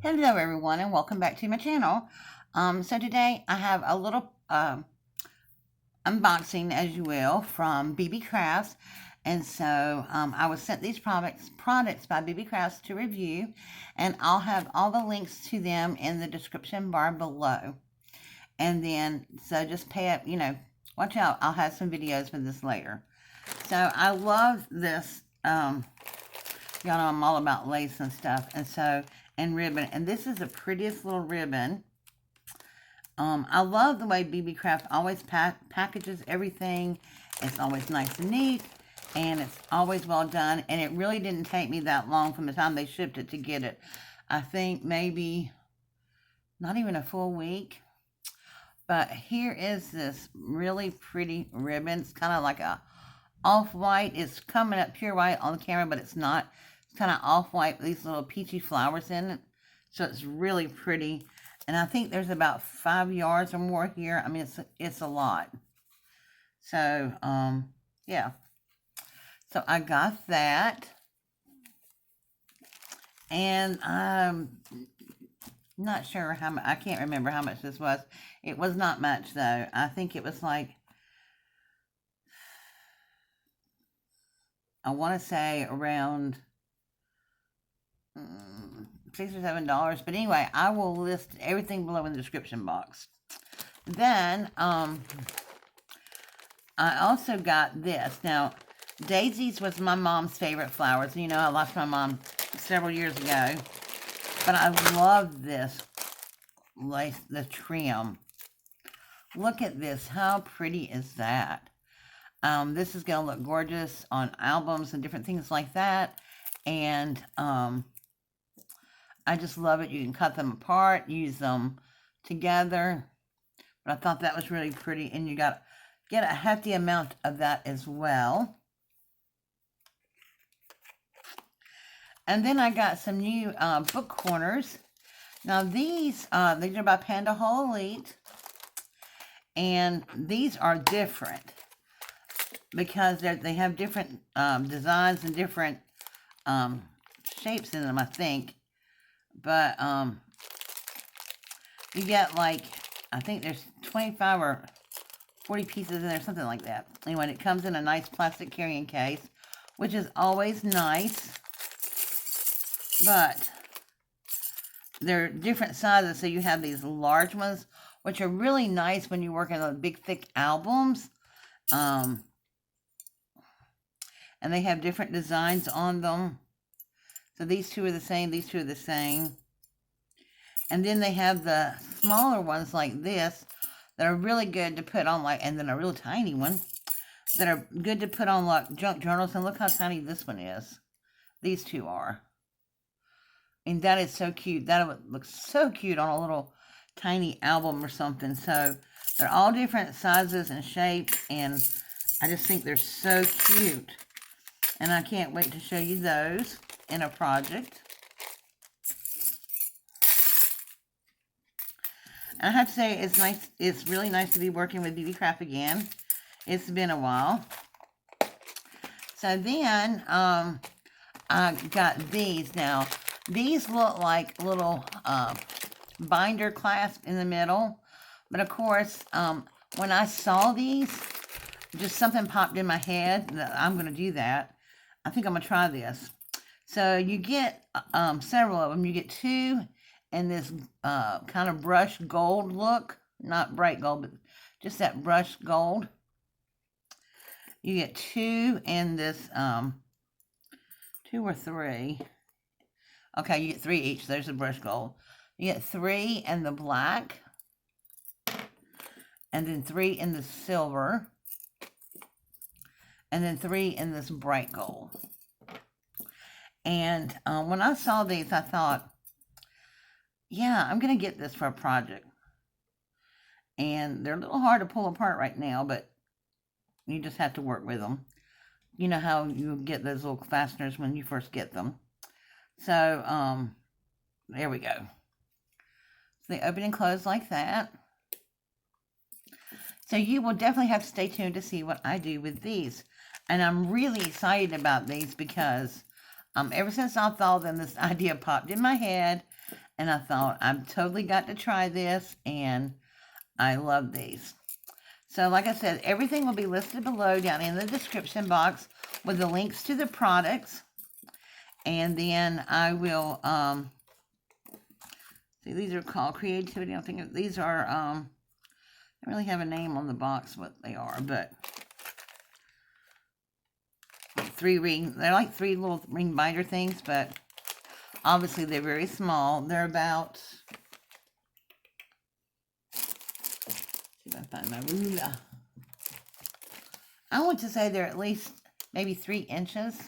Hello everyone and welcome back to my channel. So today I have a little unboxing, as you will, from BeeBeecraft. And so I was sent these products by BeeBeecraft to review, and I'll have all the links to them in the description bar below. And then, so just pay up, watch out, I'll have some videos for this later. So I love this, y'all know I'm all about lace and stuff, and ribbon, and this is the prettiest little ribbon. I love the way BeeBeecraft always packages everything. It's always nice and neat, and it's always well done, and it really didn't take me that long from the time they shipped it to get it. I think maybe not even a full week. But here is this really pretty ribbon. It's kind of like a off-white. It's coming up pure white on the camera, but it's not. Kind of off-white with these little peachy flowers in it. So it's really pretty. And I think there's about 5 yards or more here. I mean, it's a lot. So, yeah. So I got that. And I'm not sure how much. I can't remember how much this was. It was not much, though. I think it was like, I want to say around $6 or $7, but anyway, I will list everything below in the description box. Then, I also got this. Now, daisies was my mom's favorite flowers. You know, I lost my mom several years ago, but I love this lace, the trim. Look at this. How pretty is that? This is going to look gorgeous on albums and different things like that. And, I just love it. You can cut them apart, use them together. But I thought that was really pretty. And you got get a hefty amount of that as well. And then I got some new book corners. Now these are by Panda Hall Elite. And these are different because they have different designs and different shapes in them, I think. But, you get, like, I think there's 25 or 40 pieces in there, something like that. Anyway, it comes in a nice plastic carrying case, which is always nice. But they're different sizes, so you have these large ones, which are really nice when you work on big, thick albums. And they have different designs on them. So these two are the same, these two are the same. And then they have the smaller ones like this that are really good to put on, like, and then a real tiny one that are good to put on like junk journals. And look how tiny this one is. These two are. And that is so cute. That would look so cute on a little tiny album or something. So they're all different sizes and shapes, and I just think they're so cute. And I can't wait to show you those in a project. And I have to say, it's nice. It's really nice to be working with BeeBeecraft again. It's been a while. So then, I got these. Now, these look like little binder clasp in the middle. But of course, when I saw these, just something popped in my head that I'm going to do that. I think I'm going to try this. So you get several of them. You get two in this kind of brushed gold look. Not bright gold, but just that brushed gold. You get two in this, 2 or 3. Okay, you get 3 each. There's the brushed gold. You get 3 in the black. And then 3 in the silver. And then 3 in this bright gold. And when I saw these, I thought, yeah, I'm going to get this for a project. And they're a little hard to pull apart right now, but you just have to work with them. You know how you get those little fasteners when you first get them. So, there we go. So they open and close like that. So you will definitely have to stay tuned to see what I do with these. And I'm really excited about these because ever since I thought of them, this idea popped in my head. and I thought, I've totally got to try this, and I love these. So like I said, everything will be listed below down in the description box with the links to the products. And then I will, see, these are called Creativity. I think these are, I don't really have a name on the box what they are, but 3 ring, they're like 3 little ring binder things, but obviously they're very small. They're about, see if I find my ruler. I want to say they're at least maybe 3 inches.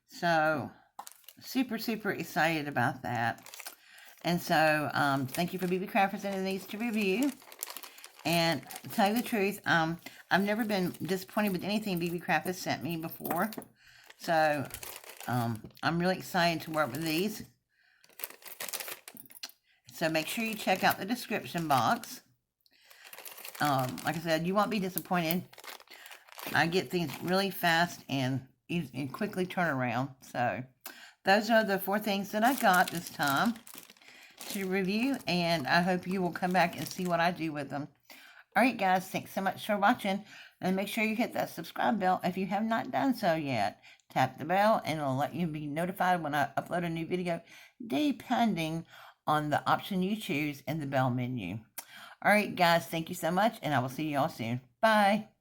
So, super, super excited about that. And so, thank you for BeeBeecraft for sending these to review. And to tell you the truth, I've never been disappointed with anything BeeBeecraft has sent me before. So, I'm really excited to work with these. So, make sure you check out the description box. Like I said, you won't be disappointed. I get things really fast and quickly turn around. So, those are the 4 things that I got this time to review, and I hope you will come back and see what I do with them. Alright guys, thanks so much for watching, and make sure you hit that subscribe bell if you have not done so yet. Tap the bell and it'll let you be notified when I upload a new video, depending on the option you choose in the bell menu. Alright guys, thank you so much, and I will see you all soon. Bye!